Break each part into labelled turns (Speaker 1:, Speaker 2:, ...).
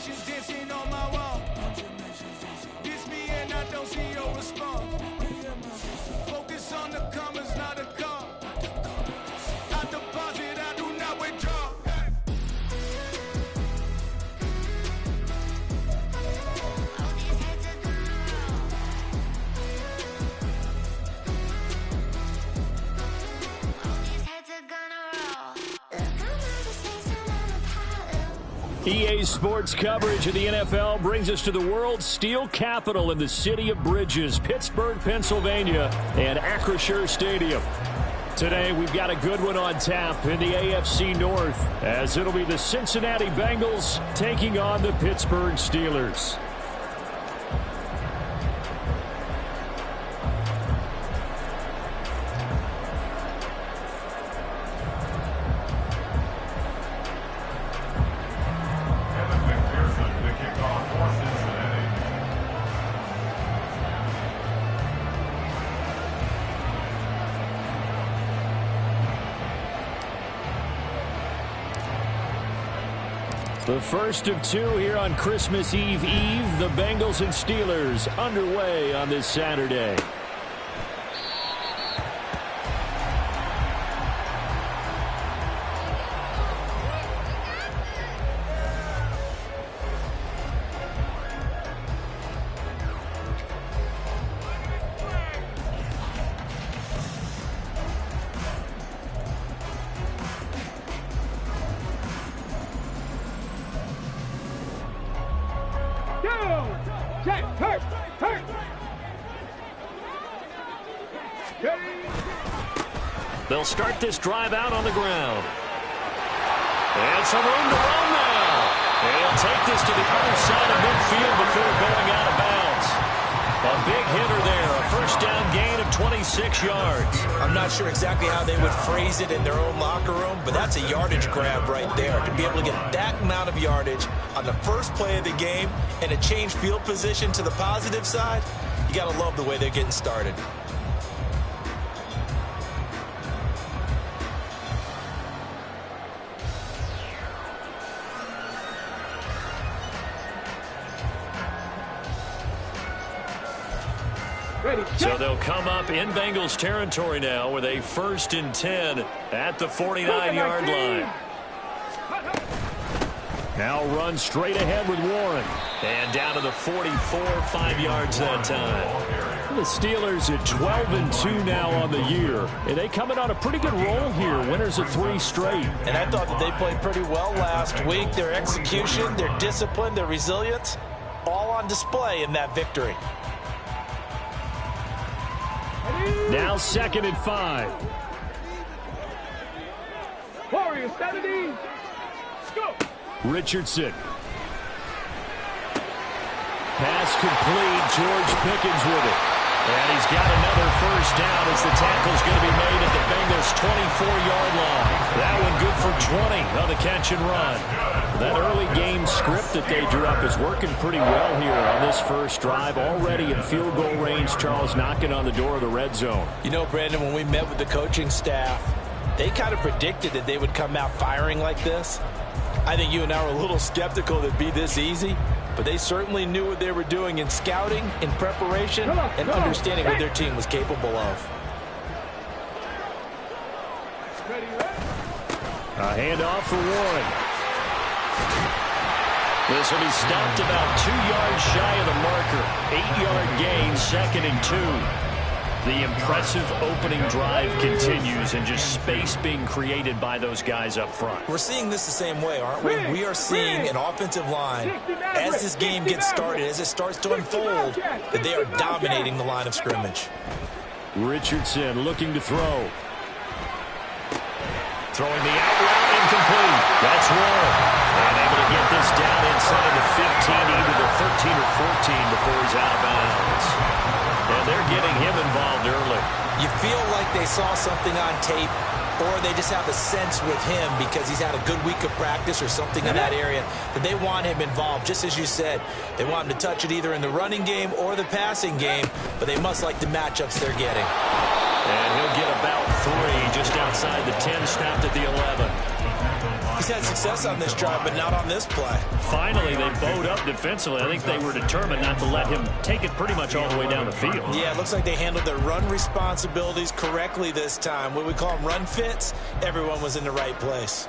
Speaker 1: dancing on my wall. Diss me and I don't see your response. Focus on the commas, not the call. I deposit, I do not withdraw.
Speaker 2: EA Sports coverage of the NFL brings us to the world's steel capital in the city of Bridges, Pittsburgh, Pennsylvania, and Acrisure Stadium. Today, we've got a good one on tap in the AFC North, as it'll be the Cincinnati Bengals taking on the Pittsburgh Steelers. The first of two here on Christmas Eve. The Bengals and Steelers underway on this Saturday. They'll start this drive out on the ground. And some room to run now. And he'll take this to the other side of midfield before going out of bounds. A big hitter there. A first down gain of 26 yards.
Speaker 3: I'm not sure exactly how they would phrase it in their own locker room, but that's a yardage grab right there. To be able to get that amount of yardage on the first play of the game and a change field position to the positive side, you got to love the way they're getting started.
Speaker 2: So they'll come up in Bengals territory now with a 1st and 10 at the 49-yard line. Now run straight ahead with Warren. And down to the 44, 5 yards that time. The Steelers at 12 and 2 now on the year. And they coming on a pretty good roll here. Winners of 3 straight.
Speaker 3: And I thought that they played pretty well last week. Their execution, their discipline, their resilience, all on display in that victory.
Speaker 2: Now 2nd and 5.
Speaker 4: Warriors 70. Go.
Speaker 2: Richardson. Pass complete. George Pickens with it. And he's got another first down as the tackle's going to be made at the Bengals' 24-yard line. That one good for 20 on the catch and run. That early game script that they drew up is working pretty well here on this first drive. Already in field goal range, Charles, knocking on the door of the red zone.
Speaker 3: You know, Brandon, when we met with the coaching staff, they kind of predicted that they would come out firing like this. I think you and I were a little skeptical that it'd be this easy, but they certainly knew what they were doing in scouting, in preparation, and understanding what their team was capable of.
Speaker 2: A handoff for Warren. This will be stopped about 2 yards shy of the marker. 8-yard gain, 2nd and 2. The impressive opening drive continues, and just space being created by those guys up front.
Speaker 3: We're seeing this the same way, aren't we? We are seeing an offensive line, as this game gets started, as it starts to unfold, that they are dominating the line of scrimmage.
Speaker 2: Richardson looking to throw. Throwing the out route, incomplete. That's Warren. And able to get this down inside the 15, either the 13 or 14 before he's out of bounds. And they're getting him involved early.
Speaker 3: You feel like they saw something on tape, or they just have a sense with him because he's had a good week of practice or something in that area that they want him involved. Just as you said, they want him to touch it either in the running game or the passing game, but they must like the matchups they're getting.
Speaker 2: And he'll get about 3 just outside the 10, snapped at the 11.
Speaker 3: You He's had success on this drive, but not on this play.
Speaker 2: Finally, they bowed up defensively. I think they were determined not to let him take it pretty much all the way down the field.
Speaker 3: Yeah, it looks like they handled their run responsibilities correctly this time. What we call them run fits, everyone was in the right place.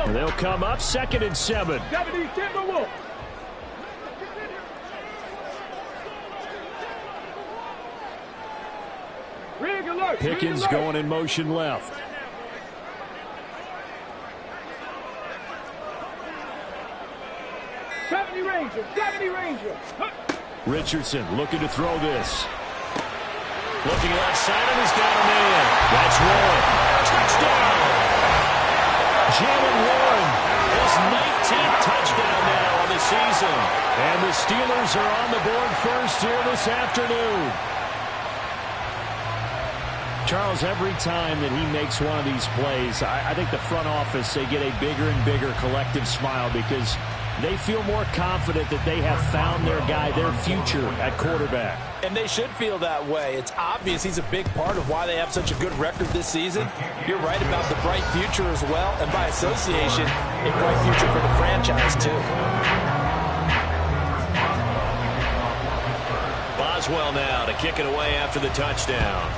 Speaker 2: They'll come up 2nd and 7.
Speaker 4: 70 Timberwolves. Rig alert.
Speaker 2: Pickens going in motion left.
Speaker 4: Gravity Ranger.
Speaker 2: Richardson looking to throw this. Looking left side, and he's got a man. That's Warren. Touchdown! Jalen Warren, his 19th touchdown now on the season. And the Steelers are on the board first here this afternoon. Charles, every time that he makes one of these plays, I think the front office, they get a bigger and bigger collective smile because they feel more confident that they have found their guy, their future at quarterback.
Speaker 3: And they should feel that way. It's obvious he's a big part of why they have such a good record this season. You're right about the bright future as well, and by association, a bright future for the franchise too.
Speaker 2: Boswell now to kick it away after the touchdown.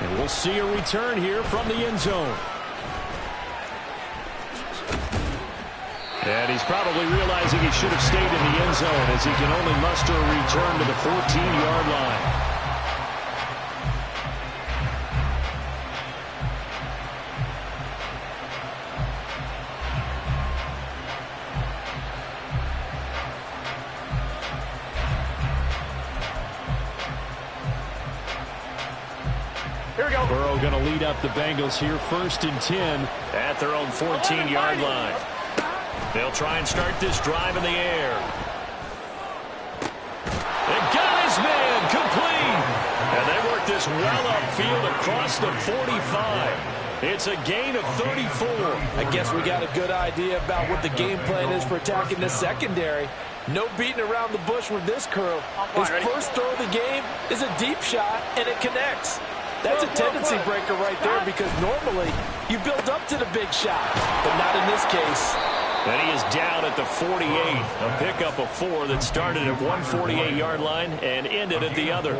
Speaker 2: And we'll see a return here from the end zone. And he's probably realizing he should have stayed in the end zone as he can only muster a return to the 14-yard line.
Speaker 4: Here we go.
Speaker 2: Burrow going to lead up the Bengals here 1st and 10 at their own 14-yard line. They'll try and start this drive in the air. They got his man complete. And they work this well upfield across the 45. It's a gain of 34.
Speaker 3: I guess we got a good idea about what the game plan is for attacking this secondary. No beating around the bush with this curl. His first throw of the game is a deep shot, and it connects. That's a tendency breaker right there because normally you build up to the big shot, but not in this case.
Speaker 2: And he is down at the 48. A pickup of 4 that started at one 48-yard line and ended at the other.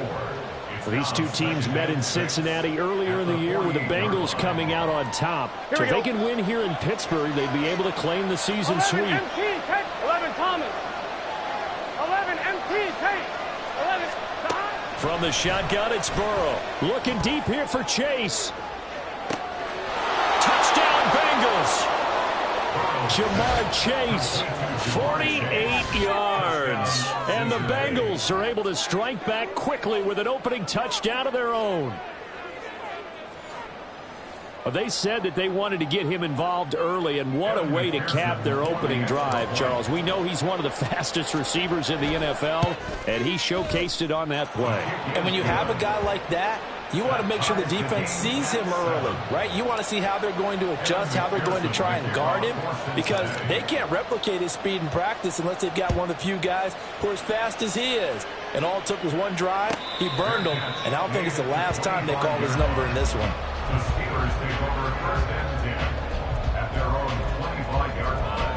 Speaker 2: These two teams met in Cincinnati earlier in the year with the Bengals coming out on top. So if they can win here in Pittsburgh, they'd be able to claim the season sweep.
Speaker 4: 11 Thomas. 11 MT, take. 11.
Speaker 2: From the shotgun, it's Burrow. Looking deep here for Chase. Touchdown, Bengals. Jamar Chase, 48 yards. And the Bengals are able to strike back quickly with an opening touchdown of their own. They said that they wanted to get him involved early, and what a way to cap their opening drive, Charles. We know he's one of the fastest receivers in the NFL, and he showcased it on that play.
Speaker 3: And when you have a guy like that, you want to make sure the defense sees him early, right? You want to see how they're going to adjust, how they're going to try and guard him, because they can't replicate his speed in practice unless they've got one of the few guys who are as fast as he is. And all it took was one drive. He burned them, and I don't think it's the last time they call his number in this one.
Speaker 5: The Steelers take over 1st and 10 at their own 25-yard line.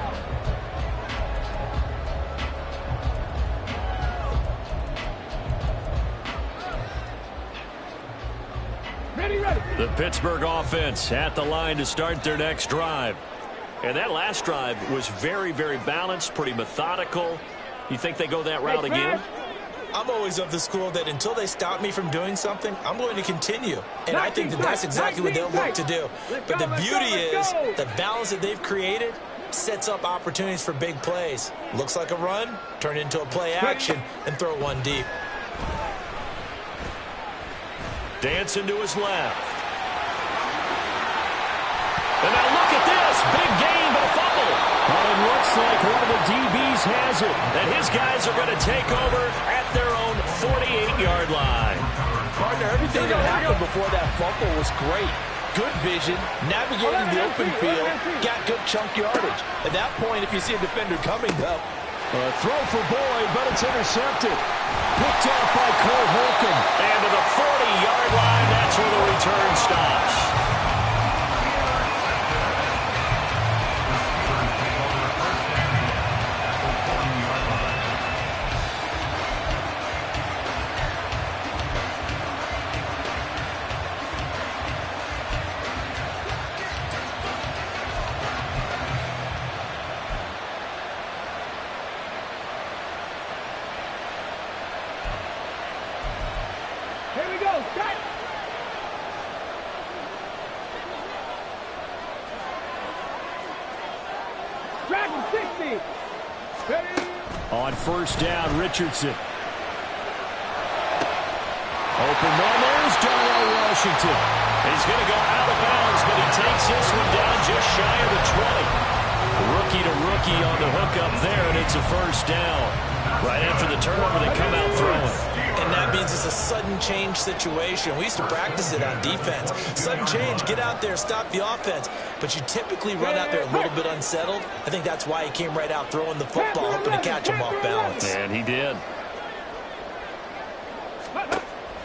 Speaker 4: Ready.
Speaker 2: The Pittsburgh offense at the line to start their next drive. And that last drive was very, very balanced, pretty methodical. You think they go that route again?
Speaker 3: I'm always of the school that until they stop me from doing something, I'm going to continue. And I think that that's exactly what they'll look to do. But the beauty is the balance that they've created sets up opportunities for big plays. Looks like a run, turn into a play action, and throw one deep.
Speaker 2: Dancing to his left. And now look at this. Big gain, but a fumble. Well, it looks like one of the DBs has it. And his guys are going to take over at their own 48-yard line.
Speaker 3: Partner, everything that happened before that fumble was great. Good vision, navigating the open field, got good chunk yardage. At that point, if you see a defender coming up,
Speaker 2: A throw for Boyd, but it's intercepted. Picked off by Cole Holcomb. And to the 40-yard line, that's where the return stops.
Speaker 4: Here we go. Set. Dragon 60. Ready.
Speaker 2: On first down, Richardson. Open man, there's Darrell Washington. He's going to go out of bounds, but he takes this one down just shy of the 20. Rookie to rookie on the hook up there, and it's a first down. Right after the turnover, they come out throwing.
Speaker 3: And that means it's a sudden change situation. We used to practice it on defense. Sudden change, get out there, stop the offense. But you typically run out there a little bit unsettled. I think that's why he came right out throwing the football, hoping to catch him off balance.
Speaker 2: And he did.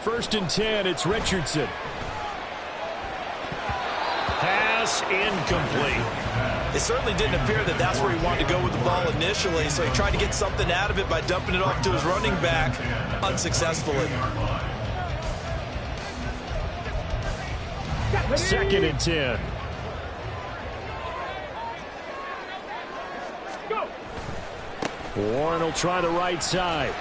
Speaker 2: First and 10, it's Richardson. Pass incomplete.
Speaker 3: It certainly didn't appear that that's where he wanted to go with the ball initially, so he tried to get something out of it by dumping it off to his running back unsuccessfully.
Speaker 2: Second and 10. Warren will try the right side.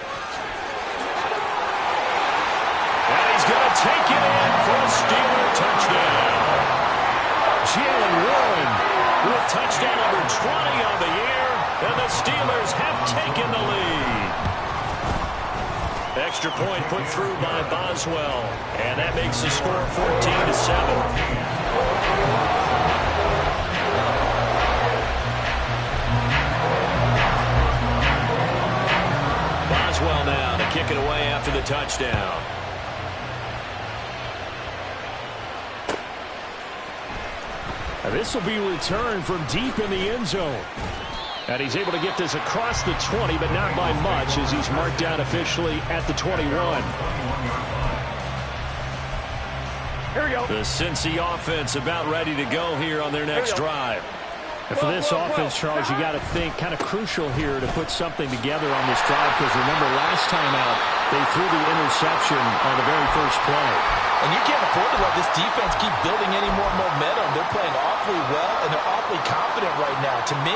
Speaker 2: And he's going to take it in for a Steeler touchdown. Jalen Warren with touchdown number 20 on the year, and the Steelers have taken the lead. Extra point put through by Boswell, and that makes the score 14-7. Boswell now to kick it away after the touchdown. And this will be returned from deep in the end zone. And he's able to get this across the 20, but not by much, as he's marked down officially at the 21.
Speaker 4: Here we go.
Speaker 2: The Cincy offense about ready to go here on their next drive. And for this offense, Charles, you got to think kind of crucial here to put something together on this drive, because remember last time out, they threw the interception on the very first play.
Speaker 3: And you can't afford to let this defense keep building any more momentum. They're playing awfully well, and they're awfully confident right now. To me,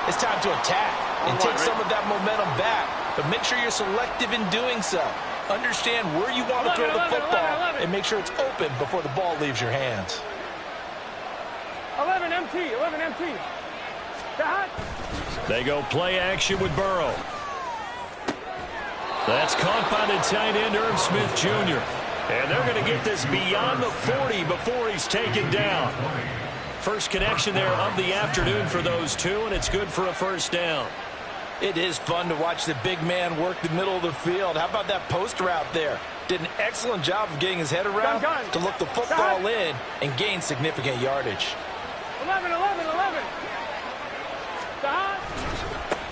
Speaker 3: it's time to attack and take some of that momentum back. But make sure you're selective in doing so. Understand where you want to throw the football and make sure it's open before the ball leaves your hands.
Speaker 4: 11 MT, 11 MT.
Speaker 2: They go play action with Burrow. That's caught by the tight end, Irv Smith Jr. And they're going to get this beyond the 40 before he's taken down. First connection there of the afternoon for those two, and it's good for a first down.
Speaker 3: It is fun to watch the big man work the middle of the field. How about that post route there? Did an excellent job of getting his head around to look the football in and gain significant yardage.
Speaker 4: 11, 11, 11.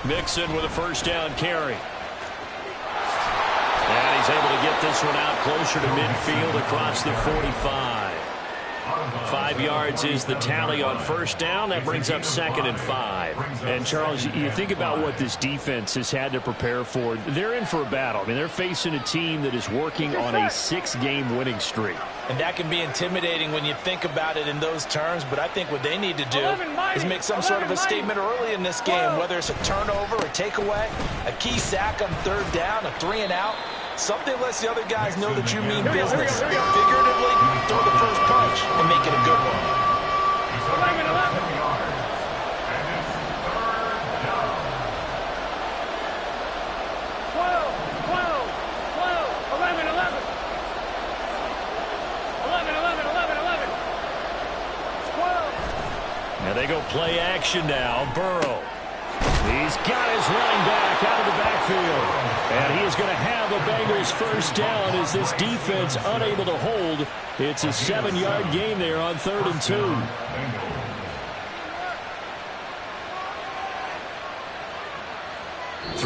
Speaker 2: Mixon with a first down carry. And he's able to get this one out closer to midfield across the 45. 5 yards is the tally on first down. That brings up 2nd and 5. And, Charles, you think about what this defense has had to prepare for. They're in for a battle. I mean, they're facing a team that is working on a 6-game winning streak.
Speaker 3: And that can be intimidating when you think about it in those terms, but I think what they need to do is make some sort of a statement early in this game, whether it's a turnover, a takeaway, a key sack on 3rd down, a 3-and-out. Something lets the other guys know that you mean business. Figuratively, throw the first punch and make it a good one.
Speaker 4: 11, 11.
Speaker 2: And they go play action now. Burrow. He's got his running back out of the backfield. And he is going to have a Bengals first down as this defense unable to hold. It's a 7-yard gain there on 3rd and 2.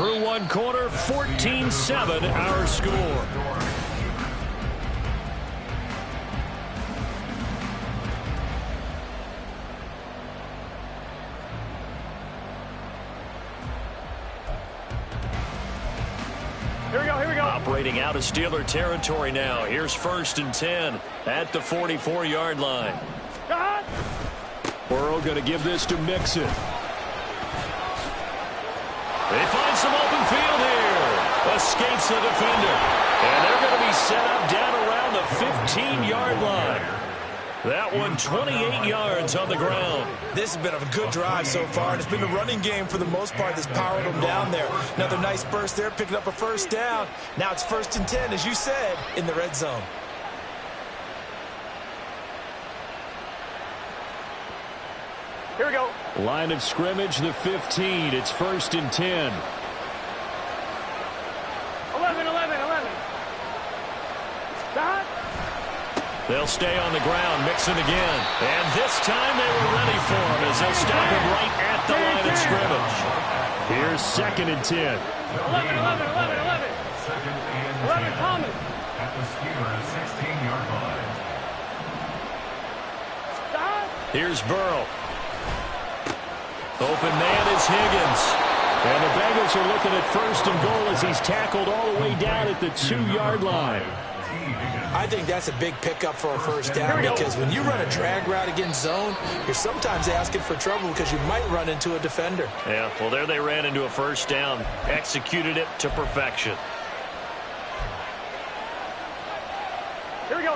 Speaker 2: Through one quarter, 14-7 our score.
Speaker 4: Here we go.
Speaker 2: Operating out of Steeler territory now. Here's 1st and 10 at the 44-yard line. Burrow going to give this to Mixon. They find some open field here. Escapes the defender. And they're going to be set up down around the 15-yard line. That one 28 yards on the ground.
Speaker 3: This has been a good drive so far, and it's been the running game for the most part that's powered them down there. Another nice burst there, picking up a 1st down. Now it's 1st and 10, as you said, in the red zone.
Speaker 4: Here we go.
Speaker 2: Line of scrimmage, the 15. It's 1st and 10.
Speaker 4: 11. Stop.
Speaker 2: They'll stay on the ground, Mixon again. And this time they were ready for him as they'll stop him right at the line of scrimmage. Here's 2nd and 10.
Speaker 4: 11. 11 Thomas.
Speaker 5: At the Steelers' 16-yard line.
Speaker 4: Stop.
Speaker 2: Here's Burrow. Open man is Higgins. And the Bengals are looking at 1st and goal as he's tackled all the way down at the 2-yard line.
Speaker 3: I think that's a big pickup for a 1st down, because when you run a drag route against zone, you're sometimes asking for trouble because you might run into a defender.
Speaker 2: Yeah, well, there they ran into a 1st down. Executed it to perfection.
Speaker 4: Here we go.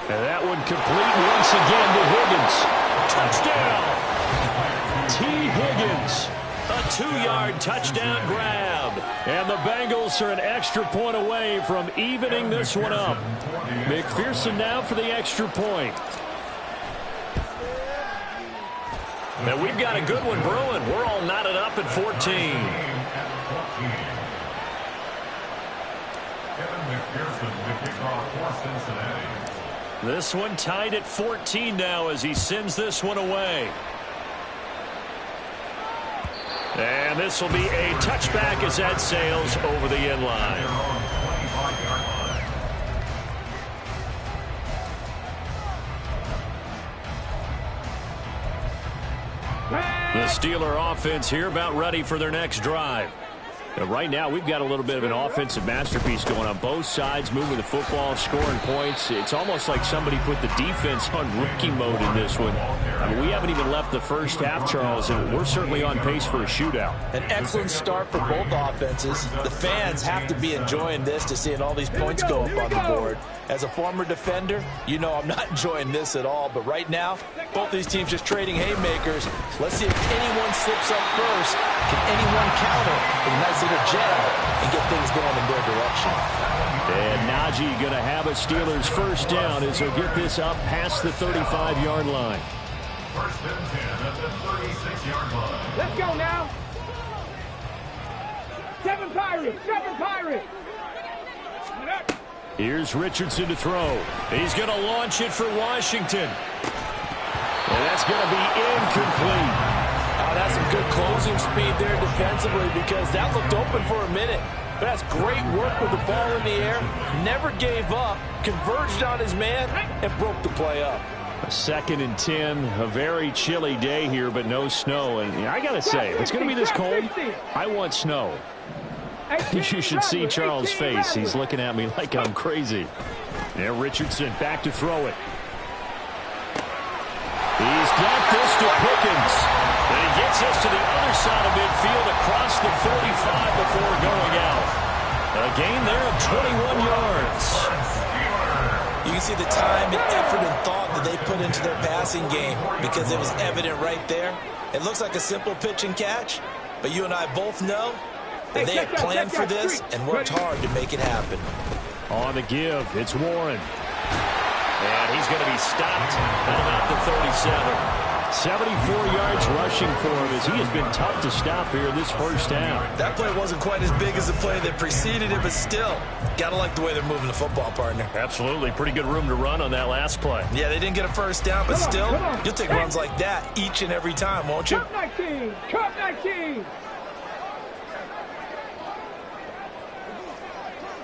Speaker 2: And that one complete once again to Higgins. Touchdown! T. Higgins. A 2-yard touchdown grab. And the Bengals are an extra point away from evening this one up. McPherson now for the extra point. Now we've got a good one brewing. We're all knotted up at 14.
Speaker 5: Kevin McPherson, the kickoff for Cincinnati.
Speaker 2: This one tied at 14 now as he sends this one away. And this will be a touchback as that sails over the end line. The Steeler offense here about ready for their next drive. And right now, we've got a little bit of an offensive masterpiece going on both sides, moving the football, scoring points. It's almost like somebody put the defense on rookie mode in this one. I mean, we haven't even left the first half, Charles, and we're certainly on pace for a shootout.
Speaker 3: An excellent start for both offenses. The fans have to be enjoying this to seeing all these points go up on the board. As a former defender, you know I'm not enjoying this at all. But right now, both these teams just trading haymakers. Let's see if anyone slips up first. Can anyone counter with a nice little jab and get things going in their direction?
Speaker 2: And Najee going to have a Steelers 1st down as he'll get this up past the 35-yard line.
Speaker 5: 1st and 10 at the 36-yard line.
Speaker 4: Let's go now. 7 Pirates.
Speaker 2: Here's Richardson to throw. He's going to launch it for Washington. And that's going to be incomplete.
Speaker 3: Oh, that's some good closing speed there defensively, because that looked open for a minute. But that's great work with the ball in the air. Never gave up, converged on his man, and broke the play up.
Speaker 2: A 2nd and 10, a very chilly day here, but no snow. And I got to say, if it's going to be this cold, I want snow. You should see Charles' face. He's looking at me like I'm crazy. Yeah, Richardson back to throw it. He's got this to Pickens. And he gets us to the other side of midfield across the 45 before going out. A gain there of 21 yards.
Speaker 3: You can see the time and effort and thought that they put into their passing game, because it was evident right there. It looks like a simple pitch and catch, but you and I both know that they had planned for this and worked hard to make it happen.
Speaker 2: On the give, it's Warren. And he's going to be stopped at about the 37. 74 yards rushing for him as he has been tough to stop here this first half.
Speaker 3: That play wasn't quite as big as the play that preceded it, but still, gotta like the way they're moving the football, partner.
Speaker 2: Absolutely. Pretty good room to run on that last play.
Speaker 3: Yeah, they didn't get a first down, but still, you'll take runs like that each and every time, won't you?
Speaker 4: Cup 19! Cup 19!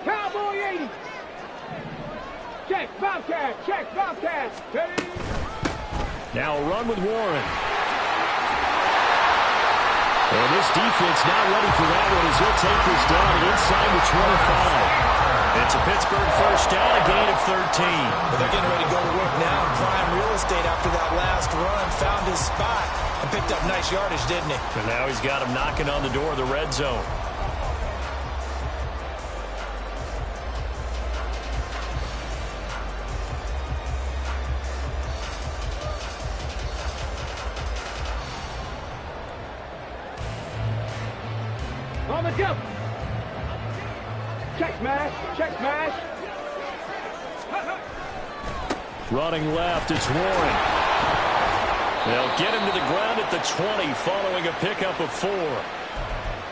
Speaker 4: Cowboy 80! Check, Bobcat! Check, Bobcat! Ready?
Speaker 2: Now a run with Warren. And this defense not ready for that one as he'll take this down inside the 25. It's a Pittsburgh first down, a gain of 13.
Speaker 3: But they're getting ready to go to work now in prime real estate after that last run. Found his spot and picked up nice yardage, didn't he?
Speaker 2: And now he's got him knocking on the door of the red zone.
Speaker 4: On the jump! Check smash! Check smash!
Speaker 2: Running left, it's Warren. They'll get him to the ground at the 20 following a pickup of 4.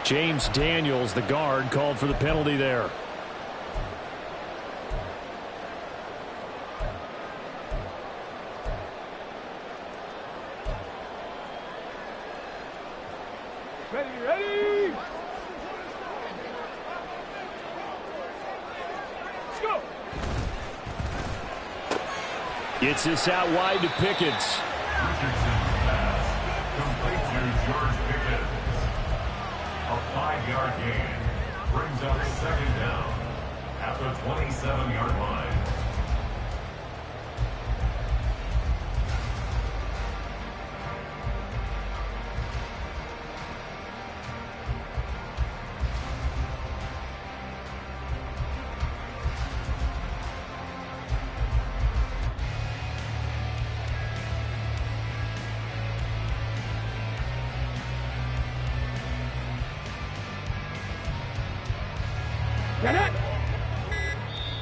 Speaker 2: James Daniels, the guard, called for the penalty there.
Speaker 4: Ready, ready! Let's go!
Speaker 2: Gets this out wide to Pickens.
Speaker 5: Richardson's pass complete to George Pickens. A 5-yard gain brings up second down at the 27-yard line.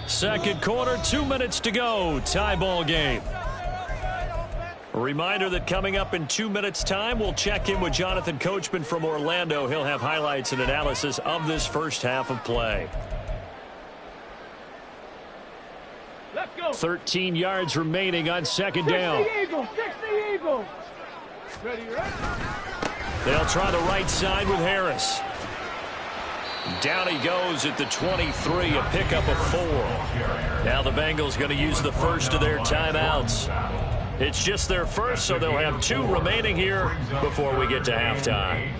Speaker 2: Second quarter, 2 minutes to go. Tie ball game. A reminder that coming up in 2 minutes' time, we'll check in with Jonathan Coachman from Orlando. He'll have highlights and analysis of this first half of play.
Speaker 4: Let's go!
Speaker 2: 13 yards remaining on second down.
Speaker 4: 60 Eagles! 60 Eagles! Ready, ready?
Speaker 2: They'll try the right side with Harris. Down he goes at the 23, a pickup of 4. Now the Bengals going to use the first of their timeouts. It's just their first, so they'll have 2 remaining here before we get to halftime.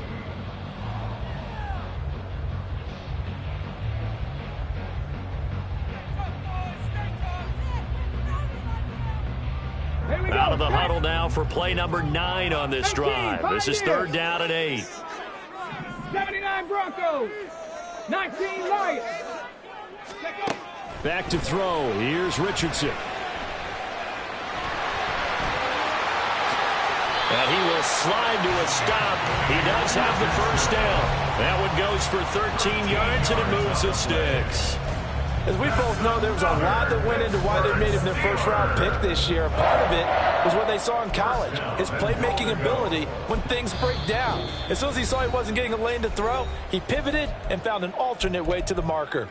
Speaker 2: Out of the huddle now for play number 9 on this drive. This is 3rd down and 8.
Speaker 4: 79 Broncos! 19 Lions!
Speaker 2: Back to throw. Here's Richardson. And he will slide to a stop. He does have the first down. That one goes for 13 yards, and it moves the sticks.
Speaker 3: As we both know, there was a lot that went into why they made him their first-round pick this year. Part of it was what they saw in college, his playmaking ability when things break down. As soon as he saw he wasn't getting a lane to throw, he pivoted and found an alternate way to the marker.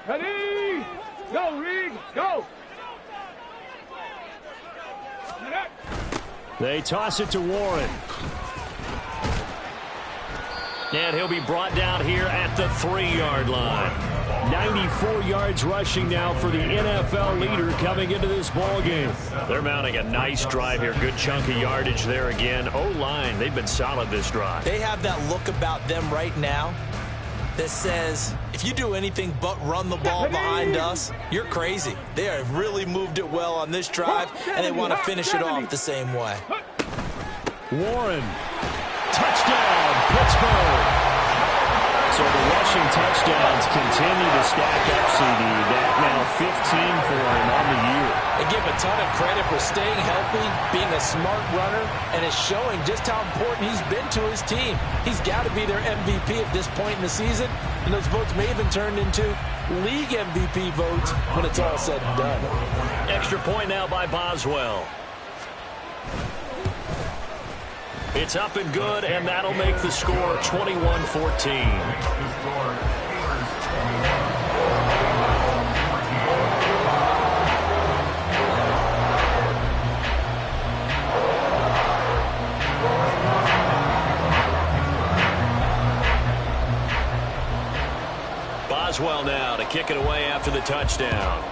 Speaker 4: Ready? Go, Reed! Go!
Speaker 2: They toss it to Warren. And he'll be brought down here at the 3-yard line. 94 yards rushing now for the NFL leader coming into this ball game. They're mounting a nice drive here. Good chunk of yardage there again. O-line, they've been solid this drive.
Speaker 3: They have that look about them right now that says, if you do anything but run the ball behind us, you're crazy. They have really moved it well on this drive, and they want to finish it off the same way.
Speaker 2: Warren. Touchdown, Pittsburgh. So the rushing touchdowns continue to stack up, CD. That now 15 for him on the year.
Speaker 3: And give a ton of credit for staying healthy, being a smart runner, and it's showing just how important he's been to his team. He's got to be their MVP at this point in the season, and those votes may even turn into league MVP votes when it's all said and done.
Speaker 2: Extra point now by Boswell. It's up and good, and that'll make the score 21-14. Boswell now to kick it away after the touchdown.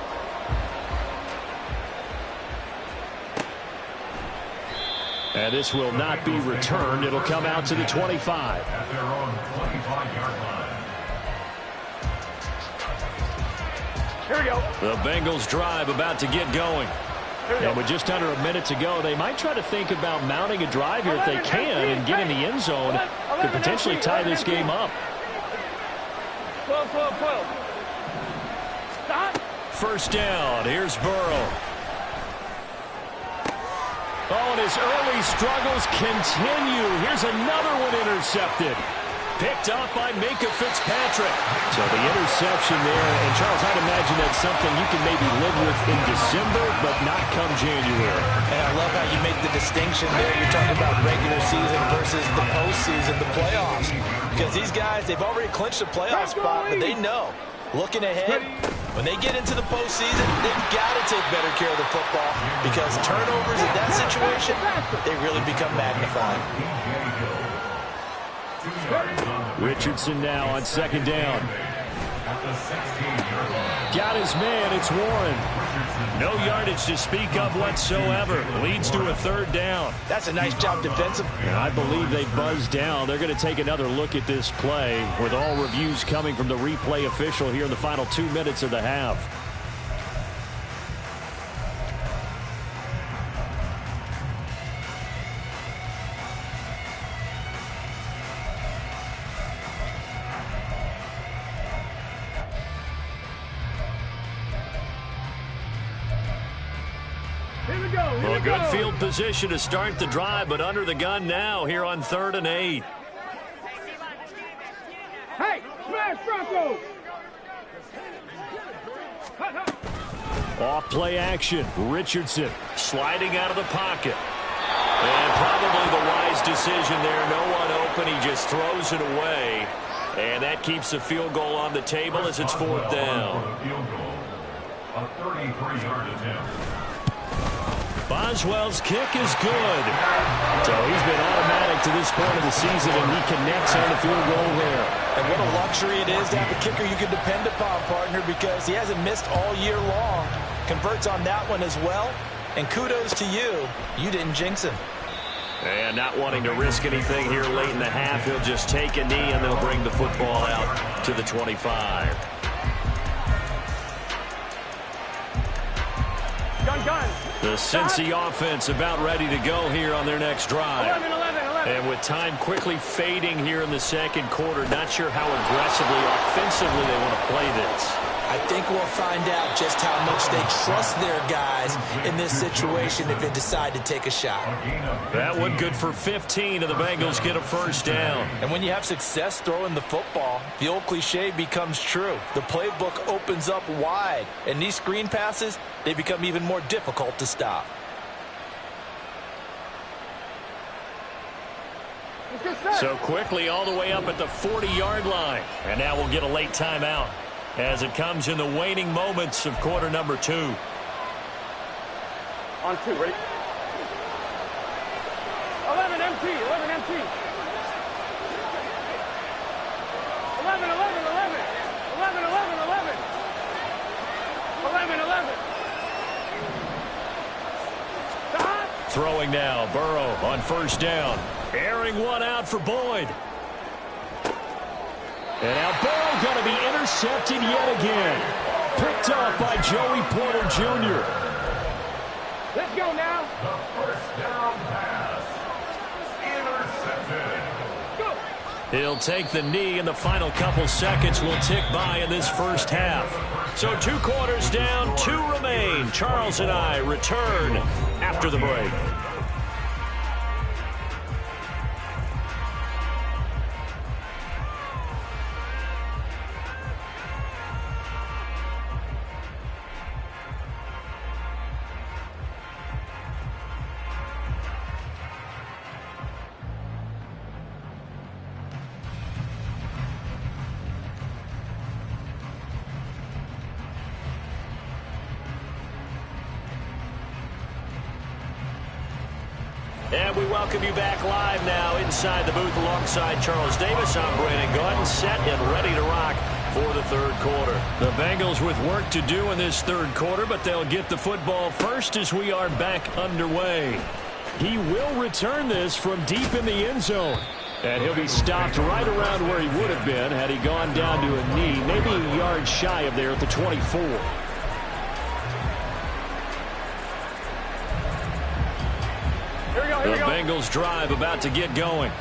Speaker 2: And this will not be returned. It'll come out to the 25.
Speaker 5: At their own 25-yard line.
Speaker 4: Here we go.
Speaker 2: The Bengals drive about to get going. And with just under a minute to go, they might try to think about mounting a drive here if they can and get in the end zone to potentially tie this game up.
Speaker 4: 12. Stop.
Speaker 2: First down. Here's Burrow. Oh, and his early struggles continue. Here's another one intercepted. Picked up by Minka Fitzpatrick. So the interception there. And, Charles, I'd imagine that's something you can maybe live with in December, but not come January.
Speaker 3: And I love how you make the distinction there. You're talking about regular season versus the postseason, the playoffs. Because these guys, they've already clinched a playoff spot, but they know, looking ahead, when they get into the postseason, they've got to take better care of the football because turnovers in that situation, they really become magnified.
Speaker 2: Richardson now on second down. Got his man. It's Warren. No yardage to speak of whatsoever. Leads to a third down.
Speaker 3: That's a nice job defensively.
Speaker 2: And I believe they buzzed down. They're going to take another look at this play with all reviews coming from the replay official here in the final 2 minutes of the half. Well, a good field position to start the drive, but under the gun now here on 3rd and 8.
Speaker 4: Hey, smash Bronco!
Speaker 2: Off play action. Richardson sliding out of the pocket. And probably the wise decision there. No one open. He just throws it away. And that keeps the field goal on the table as it's 4th down.
Speaker 5: A 33-yard attempt.
Speaker 2: Boswell's kick is good. So he's been automatic to this point of the season, and he connects on the field goal there.
Speaker 3: And what a luxury it is to have a kicker you can depend upon, partner, because he hasn't missed all year long. Converts on that one as well. And kudos to you. You didn't jinx him.
Speaker 2: And not wanting to risk anything here late in the half, he'll just take a knee, and they'll bring the football out to the 25.
Speaker 4: Gun.
Speaker 2: The Cincy offense about ready to go here on their next drive.
Speaker 4: 11.
Speaker 2: And with time quickly fading here in the second quarter, not sure how aggressively, offensively they want to play this.
Speaker 3: I think we'll find out just how much they trust their guys in this situation if they decide to take a shot.
Speaker 2: That one good for 15, and the Bengals get a first down.
Speaker 3: And when you have success throwing the football, the old cliche becomes true. The playbook opens up wide, and these screen passes, they become even more difficult to stop.
Speaker 2: So quickly all the way up at the 40-yard line. And now we'll get a late timeout as it comes in the waning moments of quarter number 2.
Speaker 4: On 2, ready? 11 MT. 11. Stop.
Speaker 2: Throwing now, Burrow on first down. Airing one out for Boyd. And now Burrow going to be intercepted yet again. Picked up by Joey Porter Jr.
Speaker 4: Let's go now.
Speaker 5: The first down pass. Intercepted.
Speaker 4: Go.
Speaker 2: He'll take the knee, and the final couple seconds will tick by in this first half. So 2 quarters down, 2 remain. Charles and I return after the break. And we welcome you back live now inside the booth alongside Charles Davis. I'm Brandon Gaudin, set and ready to rock for the third quarter. The Bengals with work to do in this third quarter, but they'll get the football first as we are back underway. He will return this from deep in the end zone. And he'll be stopped right around where he would have been had he gone down to a knee, maybe a yard shy of there at the 24. The Bengals drive about to get going.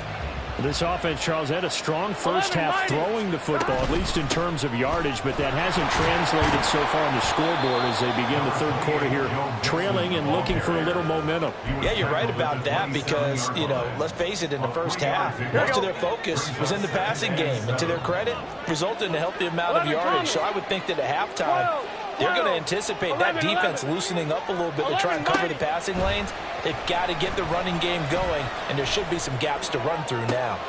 Speaker 2: This offense, Charles, had a strong first half throwing the football, at least in terms of yardage, but that hasn't translated so far on the scoreboard as they begin the third quarter here, trailing and looking for a little momentum.
Speaker 3: Yeah, you're right about that because, let's face it, in the first half, most of their focus was in the passing game. And to their credit, resulted in a healthy amount of yardage. So I would think that at halftime, they're going to anticipate that defense loosening up a little bit to try and cover the passing lanes. They've got to get the running game going, and there should be some gaps to run through now.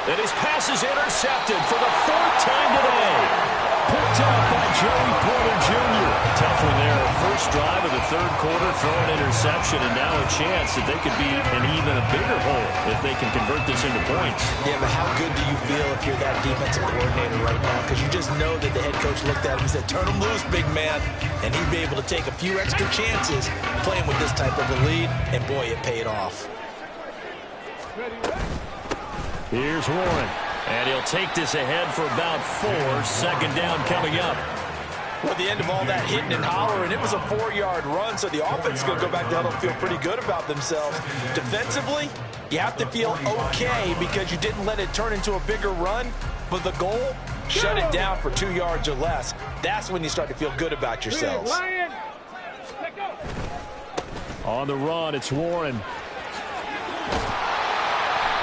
Speaker 2: And his pass is intercepted for the 4th time today. Picked up by Joey Porter Jr. Tough one there. First drive of the third quarter, throw an interception, and now a chance that they could be in even a bigger hole if they can convert this into points.
Speaker 3: Yeah, but how good do you feel if you're that defensive coordinator right now? Because you just know that the head coach looked at him and said, turn him loose, big man. And he'd be able to take a few extra chances playing with this type of a lead, and boy, it paid off.
Speaker 2: Here's Warren. And he'll take this ahead for about 4. Second down coming up.
Speaker 3: Well, at the end of all that hitting and hollering, it was a 4-yard run, so the offense is going to go back down and feel pretty good about themselves. Defensively, you have to feel okay because you didn't let it turn into a bigger run, but the goal, shut it down for 2 yards or less. That's when you start to feel good about yourselves.
Speaker 2: On the run, it's Warren.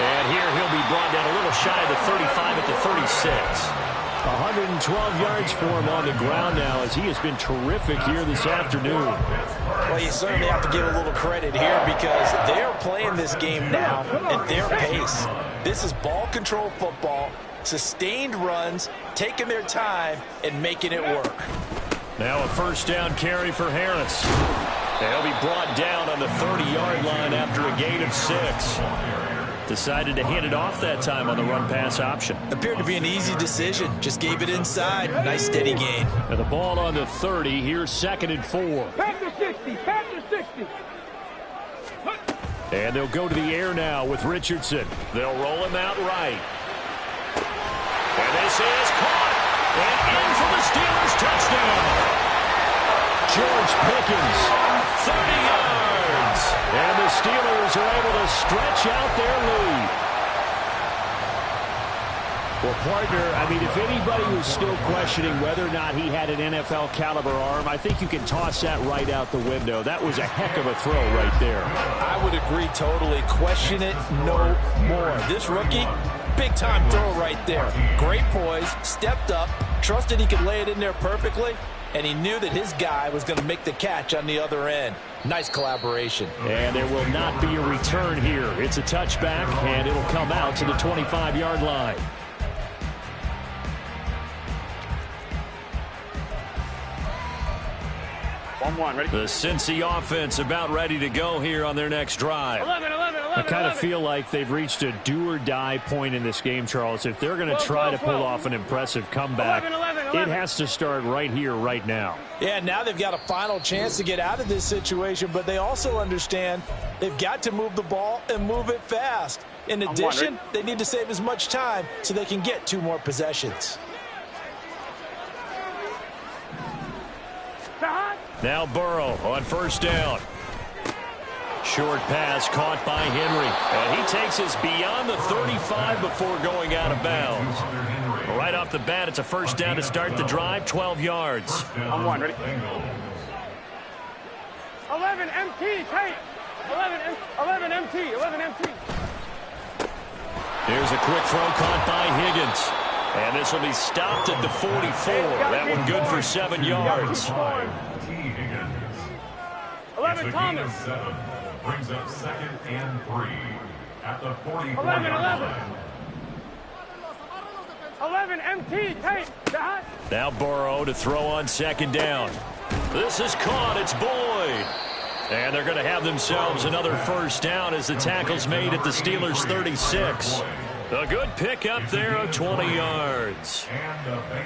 Speaker 2: And here he'll be brought down a little shy of the 35 at the 36. 112 yards for him on the ground now as he has been terrific here this afternoon.
Speaker 3: Well, you certainly have to give a little credit here because they're playing this game now at their pace. This is ball control football, sustained runs, taking their time and making it work.
Speaker 2: Now a first down carry for Harris. He'll be brought down on the 30-yard line after a gain of 6. Decided to hand it off that time on the run-pass option.
Speaker 3: Appeared to be an easy decision. Just gave it inside. Nice steady gain.
Speaker 2: And the ball on the 30. Here's 2nd and 4.
Speaker 4: Panther 60. Panther 60.
Speaker 2: And they'll go to the air now with Richardson. They'll roll him out right. And this is caught. And in for the Steelers touchdown. George Pickens, 30 yards. And the Steelers are able to stretch out their lead. Well, partner, I mean, if anybody was still questioning whether or not he had an NFL caliber arm, I think you can toss that right out the window. That was a heck of a throw right there.
Speaker 3: I would agree totally. Question it no more. This rookie, big-time throw right there. Great poise, stepped up, trusted he could lay it in there perfectly, and he knew that his guy was going to make the catch on the other end. Nice collaboration.
Speaker 2: And there will not be a return here. It's a touchback, and it'll come out to the 25-yard line.
Speaker 4: Ready?
Speaker 2: The Cincy offense about ready to go here on their next drive.
Speaker 4: 11.
Speaker 2: I kind of feel like they've reached a do-or-die point in this game, Charles. If they're going to try to pull off an impressive comeback,
Speaker 4: 11.
Speaker 2: it has to start right here, right now.
Speaker 3: Yeah, now they've got a final chance to get out of this situation, but they also understand they've got to move the ball and move it fast. In addition, they need to save as much time so they can get 2 more possessions.
Speaker 2: Now Burrow on first down. Short pass caught by Henry. And he takes us beyond the 35 before going out of bounds. Right off the bat, it's a first down to start the drive, 12 yards.
Speaker 4: On one, ready?
Speaker 6: 11 MT, tight. 11 MT, 11 MT.
Speaker 2: Here's a quick throw caught by Higgins. And this will be stopped at the 44. That one good for 7 yards.
Speaker 6: 11 Thomas.
Speaker 5: 7 brings up 2nd and 3 at the 44-yard
Speaker 6: 11. 11 MT, tight.
Speaker 2: Now Burrow to throw on 2nd down. This is caught. It's Boyd. And they're going to have themselves another first down as the tackle's made at the Steelers' 36. A good pickup there of 20 yards.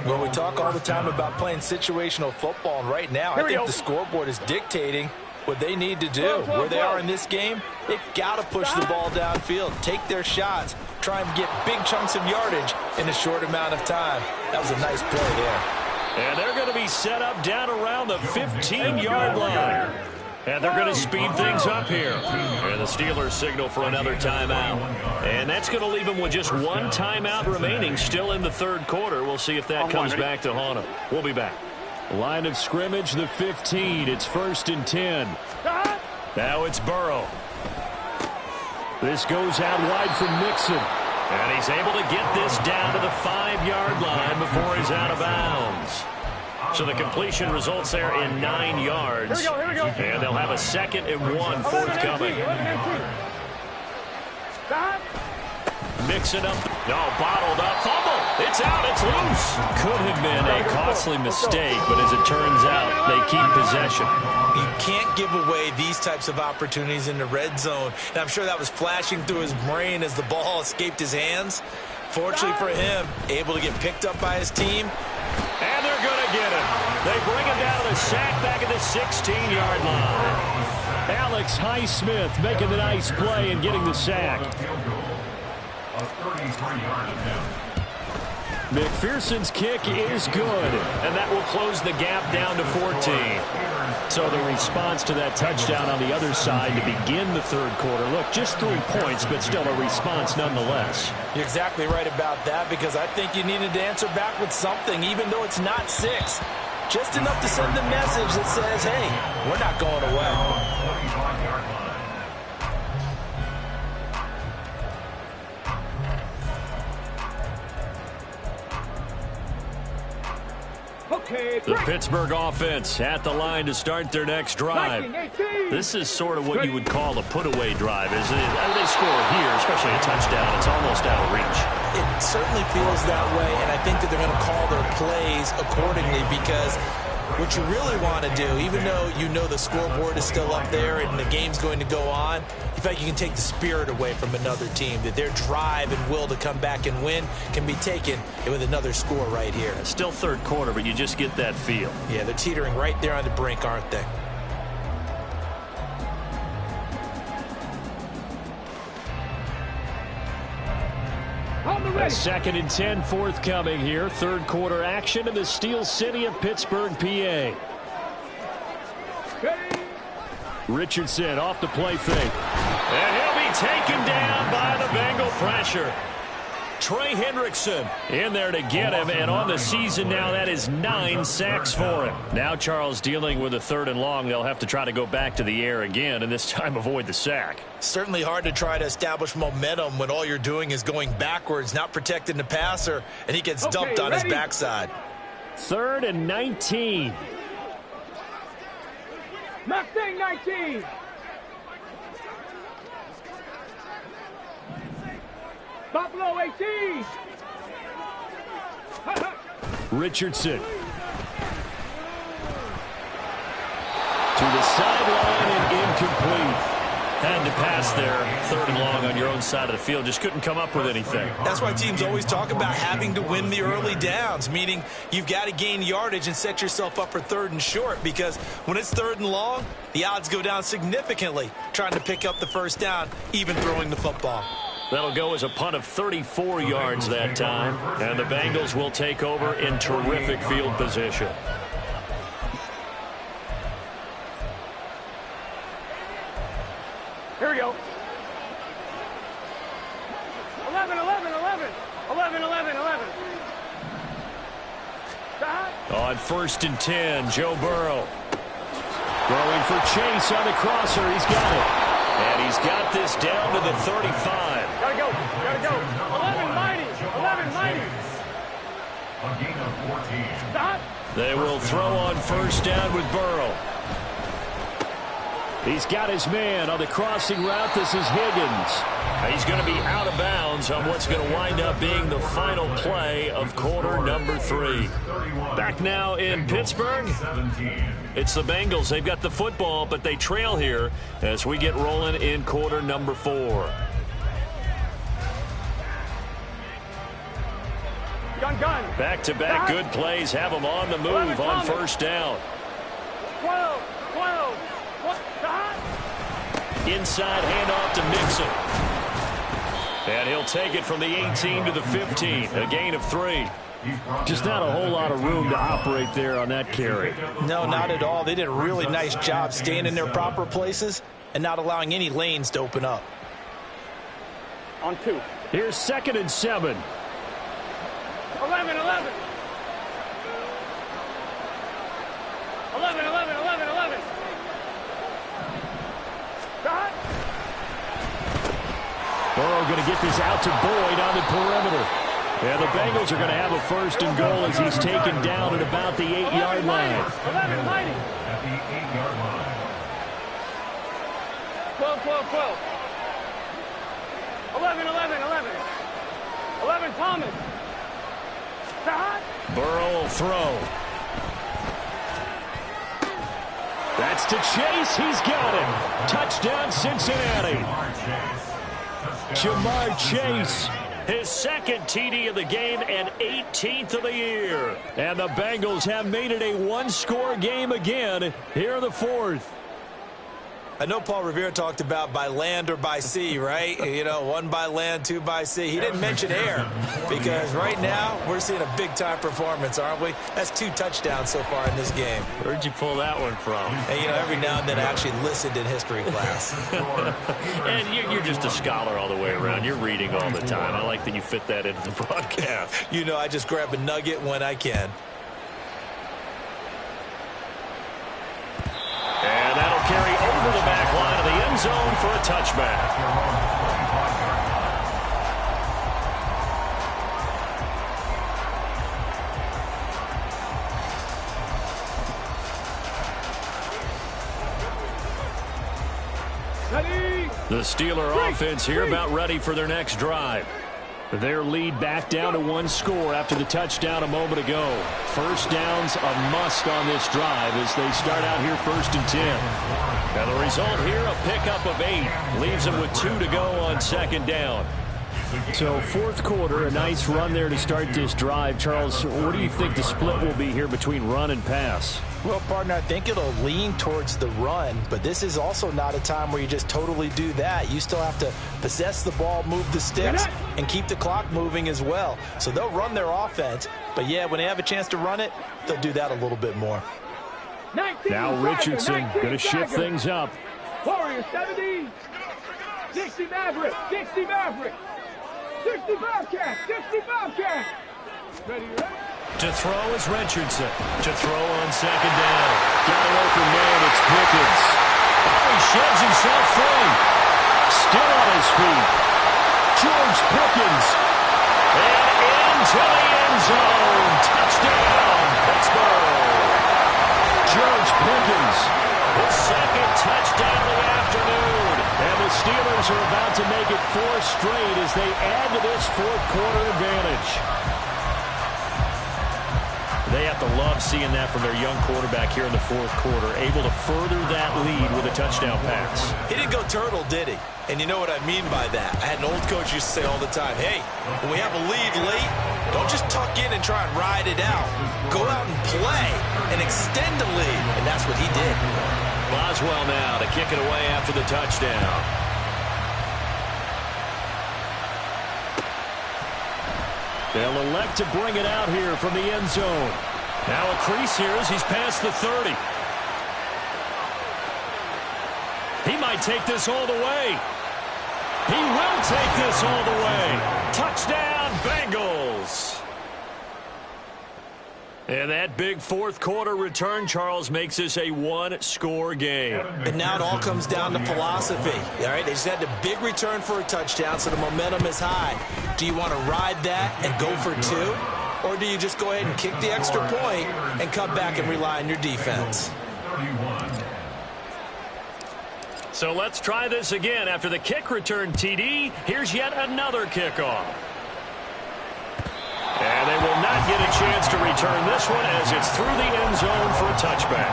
Speaker 3: Well, we talk all the time about playing situational football, and right now I think the scoreboard is dictating what they need to do. Where they are in this game, they've got to push the ball downfield, take their shots, try and get big chunks of yardage in a short amount of time. That was a nice play there.
Speaker 2: And they're going to be set up down around the 15-yard line. And they're going to speed things up here. And the Steelers signal for another timeout. And that's going to leave them with just one timeout remaining still in the 3rd quarter. We'll see if that comes back to haunt them. We'll be back. Line of scrimmage, the 15. It's 1st and 10. Now it's Burrow. This goes out wide from Mixon. And he's able to get this down to the 5-yard line before he's out of bounds. So the completion results there in 9 yards.
Speaker 6: Here we go.
Speaker 2: And they'll have a 2nd and 1 forthcoming. Mixing up. No, bottled up. Fumble. It's out. It's loose. Could have been a costly mistake, but as it turns out, they keep possession.
Speaker 3: You can't give away these types of opportunities in the red zone. And I'm sure that was flashing through his brain as the ball escaped his hands. Fortunately for him, able to get picked up by his team.
Speaker 2: And they're going to get him. They bring him down to the sack back at the 16-yard line. Alex Highsmith making the nice play and getting the sack. McPherson's kick is good, and that will close the gap down to 14. So the response to that touchdown on the other side to begin the 3rd quarter. Look, just 3 points, but still a response nonetheless.
Speaker 3: You're exactly right about that, because I think you needed to answer back with something, even though it's not 6. Just enough to send a message that says, hey, we're not going away.
Speaker 2: The Pittsburgh offense at the line to start their next drive. This is sort of what you would call a put-away drive, isn't it? As they score here, especially a touchdown, it's almost out of reach.
Speaker 3: It certainly feels that way, and I think that they're going to call their plays accordingly, because what you really want to do, even though you know the scoreboard is still up there and the game's going to go on, in fact, you can take the spirit away from another team, that their drive and will to come back and win can be taken with another score right here.
Speaker 2: Still 3rd quarter, but you just get that feel.
Speaker 3: Yeah, they're teetering right there on the brink, aren't they?
Speaker 2: A 2nd and 10 forthcoming here. 3rd quarter action in the Steel City of Pittsburgh, PA. Richardson off the play fake. And he'll be taken down by the Bengal pressure. Trey Hendrickson in there to get him, and on the season now, that is 9 sacks for him. Now Charles dealing with a 3rd and long. They'll have to try to go back to the air again, and this time avoid the sack.
Speaker 3: Certainly hard to try to establish momentum when all you're doing is going backwards, not protecting the passer, and he gets dumped on his backside.
Speaker 2: 3rd and 19.
Speaker 6: Mustang 19. Buffalo 18.
Speaker 2: Richardson. To the sideline and incomplete. Had to pass there, 3rd and long on your own side of the field. Just couldn't come up with anything.
Speaker 3: That's why teams always talk about having to win the early downs, meaning you've got to gain yardage and set yourself up for 3rd and short, because when it's 3rd and long, the odds go down significantly trying to pick up the first down, even throwing the football.
Speaker 2: That'll go as a punt of 34 yards that time, and the Bengals will take over in terrific field position.
Speaker 6: Here we go. 11, 11, 11. 11, 11, 11. Stop.
Speaker 2: On 1st and 10, Joe Burrow. Throwing for Chase on the crosser. He's got it. And he's got this down to the 35.
Speaker 6: Gotta go. Gotta go. 11 mighty. 11 mighty.
Speaker 5: A gain of 14.
Speaker 6: Stop.
Speaker 2: They will throw on 1st down with Burrow. He's got his man on the crossing route. This is Higgins. He's going to be out of bounds on what's going to wind up being the final play of quarter number 3. Back now in Pittsburgh. It's the Bengals. They've got the football, but they trail here as we get rolling in quarter number 4.
Speaker 6: Gun.
Speaker 2: Back-to-back good plays have them on the move on 1st down.
Speaker 6: 12.
Speaker 2: Inside handoff to Mixon. And he'll take it from the 18 to the 15. A gain of 3. Just not a whole lot of room to operate there on that carry.
Speaker 3: No, not at all. They did a really nice job staying in their proper places and not allowing any lanes to open up.
Speaker 6: On 2.
Speaker 2: Here's 2nd and 7.
Speaker 6: 11, 11. 11, 11, 11, 11. Stop.
Speaker 2: Burrow going to get this out to Boyd on the perimeter. And the Bengals are going to have a 1st and goal as he's taken down at about the 8-yard line.
Speaker 6: 11 mighty.
Speaker 5: At the 8-yard line.
Speaker 6: 12. 11, 11, 11. 11 Thomas. Stop.
Speaker 2: Burrow will throw. That's to Chase. He's got him. Touchdown, Cincinnati. Jamar Chase. His 2nd TD of the game and 18th of the year. And the Bengals have made it a 1-score game again here in the 4th.
Speaker 3: I know Paul Revere talked about by land or by sea, right? You know, 1 by land, 2 by sea. He didn't mention air because right now we're seeing a big-time performance, aren't we? That's 2 touchdowns so far in this game.
Speaker 2: Where'd you pull that one from?
Speaker 3: And, you know, every now and then I actually listened in history class.
Speaker 2: And you're just a scholar all the way around. You're reading all the time. I like that you fit that into the broadcast.
Speaker 3: You know, I just grab a nugget when I can.
Speaker 2: And that'll carry over the back line of the end zone for a touchback. The Steeler offense here about ready for their next drive. Their lead back down to 1 score after the touchdown a moment ago. 1st down's a must on this drive as they start out here 1st and 10. And the result here, a pickup of 8. Leaves them with 2 to go on 2nd down. So 4th quarter, a nice run there to start this drive. Charles, what do you think the split will be here between run and pass?
Speaker 3: Well, partner, I think it'll lean towards the run, but this is also not a time where you just totally do that. You still have to possess the ball, move the sticks, and keep the clock moving as well. So they'll run their offense, but yeah, when they have a chance to run it, they'll do that a little bit more.
Speaker 2: Now Richardson going to shift things up.
Speaker 6: Warriors 70. 60 Maverick. 60 Maverick. 60 Bobcat. 60 Bobcat. Ready?
Speaker 2: To throw is Richardson. To throw on 2nd down. Got an open man. It's Pickens. Oh, he shoves himself free. Still on his feet. George Pickens. And into the end zone. Touchdown, Pittsburgh. George Pickens. His 2nd touchdown of the afternoon. And the Steelers are about to make it 4 straight as they add to this 4th quarter advantage. They have to love seeing that from their young quarterback here in the 4th quarter, able to further that lead with a touchdown pass.
Speaker 3: He didn't go turtle, did he? And you know what I mean by that. I had an old coach used to say all the time, hey, when we have a lead late, don't just tuck in and try and ride it out. Go out and play and extend the lead. And that's what he did.
Speaker 2: Boswell now to kick it away after the touchdown. They'll elect to bring it out here from the end zone. Now a crease here as he's past the 30. He might might take this all the way. He will take this all the way. Touchdown, Bengals. And that big fourth quarter return, Charles, makes this a one-score game.
Speaker 3: And now it all comes down to philosophy. All right, they just had a big return for a touchdown, so the momentum is high. Do you want to ride that and go for two? Or do you just go ahead and kick the extra point and come back and rely on your defense?
Speaker 2: So let's try this again. After the kick return TD, here's yet another kickoff. And they will not get a chance to return this one as it's through the end zone for a touchback.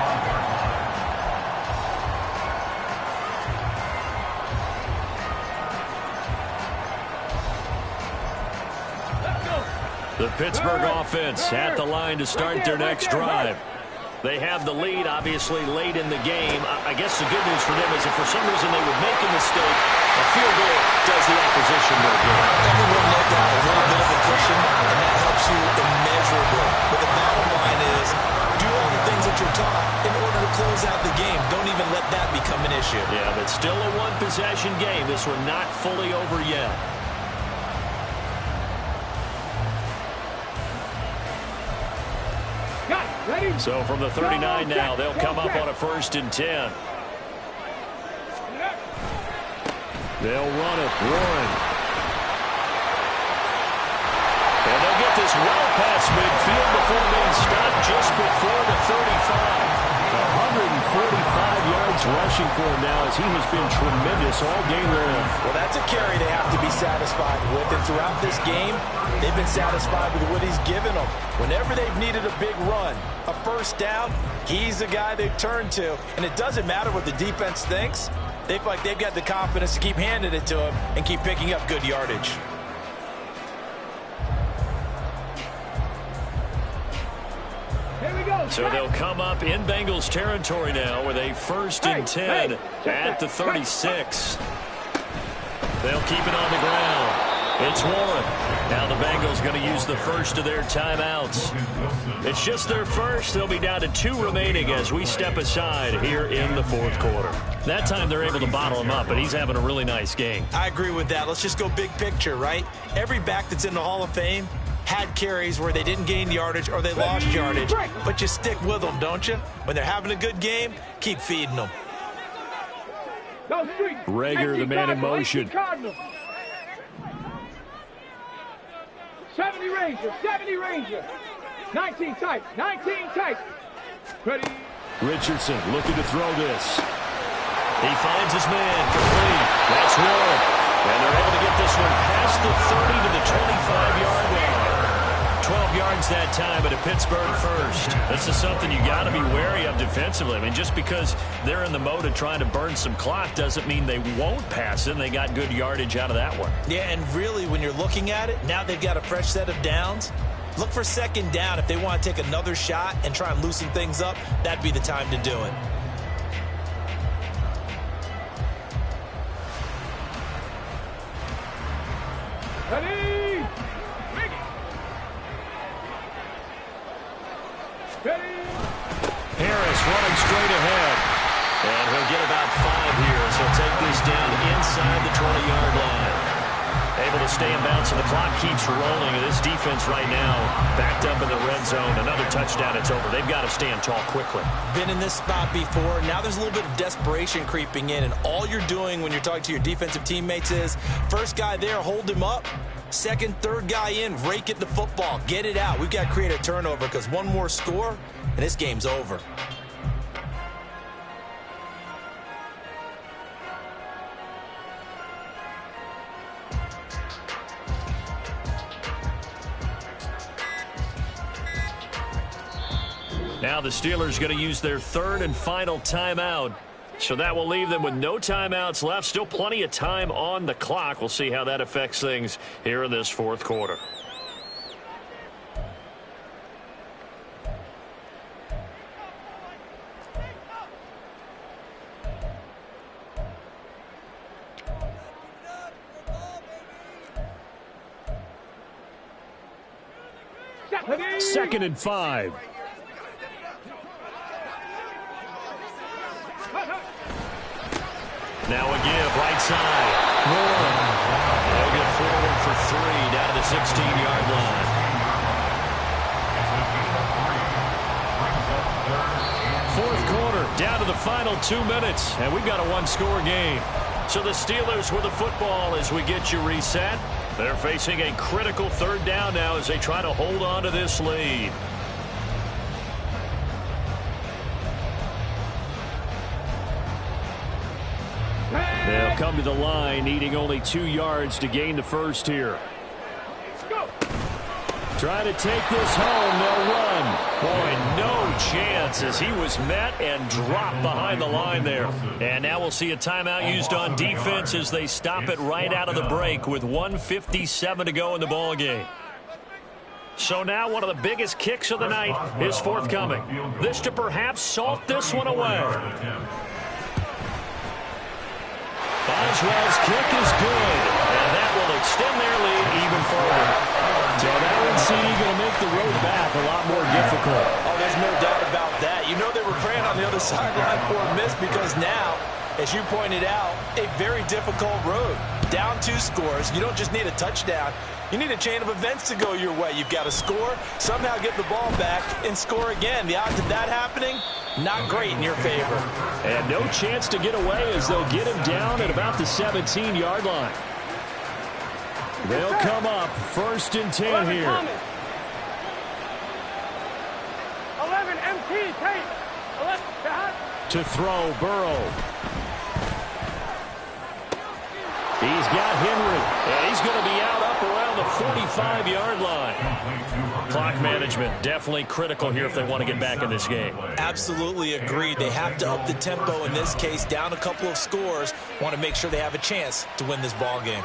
Speaker 2: The Pittsburgh offense at the line to start their next drive. They have the lead, obviously, late in the game. I guess the good news for them is if for some reason they would make a mistake, a field goal does the opposition no good.
Speaker 3: Everyone loved to have a little bit of a cushion, and that helps you immeasurably. But the bottom line is, do all the things that you're taught in order to close out the game. Don't even let that become an issue.
Speaker 2: Yeah, but still a one-possession game. This one not fully over yet. So from the 39 now, they'll come up on a 1st and 10. They'll run it. Warren. And they'll get this well past midfield before being stopped just before the 35. 145 yards rushing for him now as he has been tremendous all game long.
Speaker 3: Well, that's a carry they have to be satisfied with. And throughout this game, they've been satisfied with what he's given them. Whenever they've needed a big run, a first down, he's the guy they've turned to. And it doesn't matter what the defense thinks. They feel like they've got the confidence to keep handing it to him and keep picking up good yardage.
Speaker 2: So they'll come up in Bengals territory now with a 1st and 10 at the 36. They'll keep it on the ground. It's Warren. Now the Bengals going to use the first of their timeouts. It's just their first. They'll be down to 2 remaining as we step aside here in the fourth quarter. That time they're able to bottle him up, but he's having a really nice game.
Speaker 3: I agree with that. Let's just go big picture, right? Every back that's in the Hall of Fame had carries where they didn't gain yardage or they lost yardage, but you stick with them, don't you? When they're having a good game, keep feeding them.
Speaker 2: Rager, the man in motion.
Speaker 6: 70 Ranger. 19 tight. Ready.
Speaker 2: Richardson looking to throw this. He finds his man. Complete. That's Warren. And they're able to get this one past the 30 to the 25-yard line. 12 yards that time, but a Pittsburgh first. This is something you got to be wary of defensively. I mean, just because they're in the mode of trying to burn some clock doesn't mean they won't pass it. And they got good yardage out of that one.
Speaker 3: Yeah, and really, when you're looking at it, now they've got a fresh set of downs. Look for 2nd down. If they want to take another shot and try and loosen things up, that'd be the time to do it.
Speaker 6: Ready.
Speaker 2: Harris running straight ahead. And he'll get about 5 here as he'll take this down inside the 20-yard line. Able to stay in bounds, so the clock keeps rolling. And this defense right now backed up in the red zone. Another touchdown, it's over. They've got to stand tall quickly.
Speaker 3: Been in this spot before. Now there's a little bit of desperation creeping in. And all you're doing when you're talking to your defensive teammates is, first guy there, hold him up. 2nd, 3rd guy in, rake it the football. Get it out. We've got to create a turnover because one more score, and this game's over.
Speaker 2: Now the Steelers going to use their 3rd and final timeout. So that will leave them with no timeouts left. Still plenty of time on the clock. We'll see how that affects things here in this fourth quarter. Second and 5. Now a give, right side. Moore. They'll get forward for 3 down to the 16-yard line. Fourth quarter, down to the final 2 minutes, and we've got a one-score game. So the Steelers with the football as we get you reset. They're facing a critical third down now as they try to hold on to this lead. They'll come to the line, needing only 2 yards to gain the first here. Trying to take this home, they'll run. Boy, no chance as he was met and dropped behind the line there. And now we'll see a timeout used on defense as they stop it right out of the break with 1:57 to go in the ball game. So now one of the biggest kicks of the night is forthcoming. This to perhaps salt this one away. Boswell's kick is good, and that will extend their lead even further. So that would seem going to make the road back a lot more difficult.
Speaker 3: Oh, there's no doubt about that. You know they were praying on the other sideline for a miss because now, as you pointed out, a very difficult road. Down 2 scores. You don't just need a touchdown. You need a chain of events to go your way. You've got to score, somehow get the ball back, and score again. The odds of that happening, not great in your favor.
Speaker 2: And no chance to get away as they'll get him down at about the 17-yard line. They'll come up 1st and 10 here.
Speaker 6: 11 MT, tape. 11,
Speaker 2: to throw, Burrow. He's got Henry, and he's going to be out up around the 45-yard line. Clock management definitely critical here if they want to get back in this game.
Speaker 3: Absolutely agreed. They have to up the tempo in this case, down a couple of scores. Want to make sure they have a chance to win this ball game.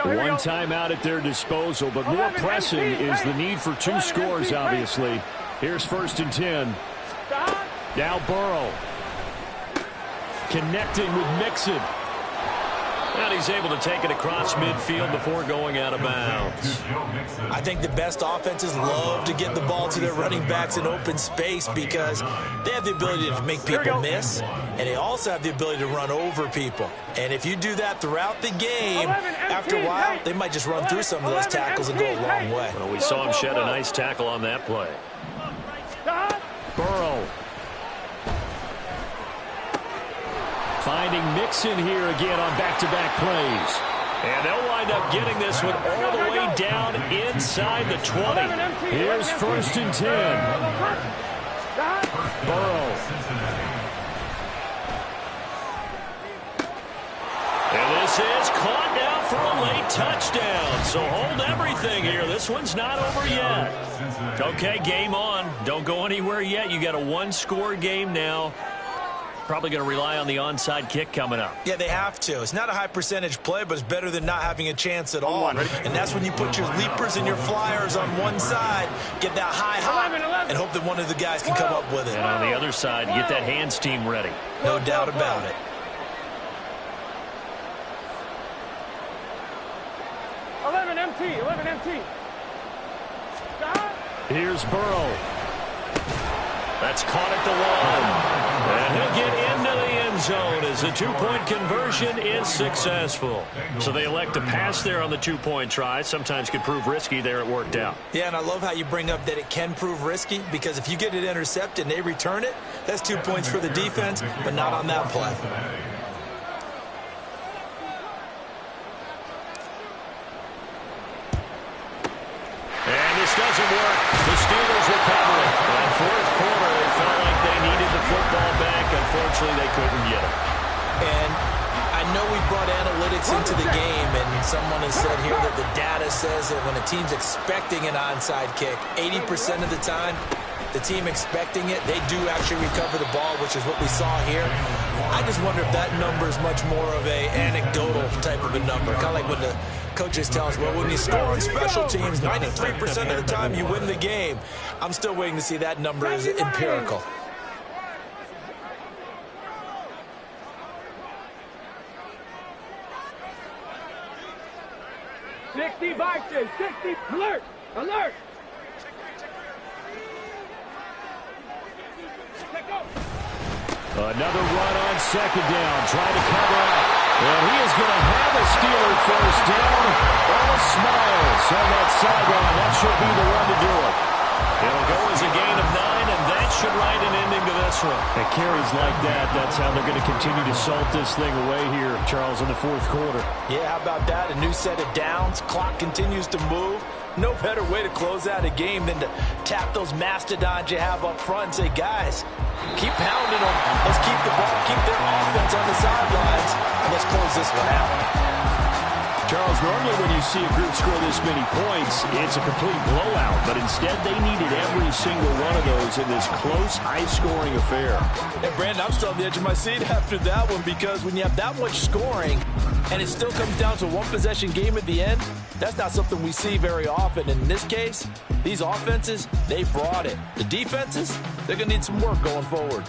Speaker 2: One timeout at their disposal, but more pressing is the need for 2 scores, obviously. Here's 1st and 10. Now Burrow. Connecting with Mixon. And he's able to take it across midfield before going out of bounds.
Speaker 3: I think the best offenses love to get the ball to their running backs in open space because they have the ability to make people miss, and they also have the ability to run over people. And if you do that throughout the game, after a while, they might just run through some of those tackles and go a long way.
Speaker 2: Well, we saw him shed a nice tackle on that play. Burrow. Finding Mixon here again on back-to-back plays. And they'll wind up getting this one all the way down inside the 20. Here's 1st and 10. Burrow. And this is caught down for a late touchdown. So hold everything here. This one's not over yet. Okay, game on. Don't go anywhere yet. You got a 1-score game now. Probably going to rely on the onside kick coming up.
Speaker 3: Yeah, they have to. It's not a high percentage play, but it's better than not having a chance at all. And that's when you put your leapers and your flyers on one side, get that high hop, and hope that one of the guys can come up with it.
Speaker 2: And on the other side, get that hands team ready.
Speaker 3: No doubt about it.
Speaker 6: 11 MT, 11 MT.
Speaker 2: Here's Burrow. That's caught at the 1. And he'll get into the end zone as the 2-point conversion is successful. So they elect to pass there on the 2-point try. Sometimes could prove risky. There it worked out.
Speaker 3: Yeah, and I love how you bring up that it can prove risky because if you get it intercepted and they return it, that's 2 points for the defense, but not on that play.
Speaker 2: And this doesn't work. The Steelers recover it. In the 4th quarter, they felt like they needed the football back. Unfortunately, they couldn't get it.
Speaker 3: And I know we brought analytics into the game, and someone has said here that the data says that when a team's expecting an onside kick, 80% of the time, the team expecting it, they do actually recover the ball, which is what we saw here. I just wonder if that number is much more of a anecdotal type of a number, kind of like when the coaches tell us, well, when you score on special teams, 93% of the time you win the game. I'm still waiting to see that number is empirical.
Speaker 6: $60 boxes, 60, alert, alert.
Speaker 2: Another run on second down, trying to cover up. And he is going to have a Steeler first down. All smiles on that sideline. That should be the one to do it. It'll go as a gain of 9, and that should write an ending to this one. At carries like that, that's how they're going to continue to salt this thing away here, Charles, in the fourth quarter.
Speaker 3: Yeah, how about that? A new set of downs. Clock continues to move. No better way to close out a game than to tap those mastodons you have up front and say, guys, keep pounding them. Let's keep the ball, keep their offense on the sidelines, and let's close this one out.
Speaker 2: Charles, normally when you see a group score this many points, it's a complete blowout. But instead, they needed every single one of those in this close, high-scoring affair.
Speaker 3: Hey, Brandon, I'm still on the edge of my seat after that one because when you have that much scoring and it still comes down to a one-possession game at the end, that's not something we see very often. And in this case, these offenses, they brought it. The defenses, they're going to need some work going forward.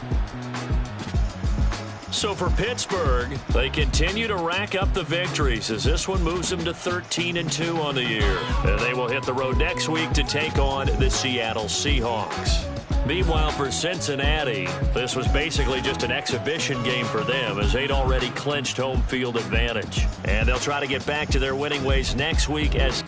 Speaker 2: So for Pittsburgh, they continue to rack up the victories as this one moves them to 13-2 on the year. And they will hit the road next week to take on the Seattle Seahawks. Meanwhile, for Cincinnati, this was basically just an exhibition game for them as they'd already clinched home field advantage. And they'll try to get back to their winning ways next week as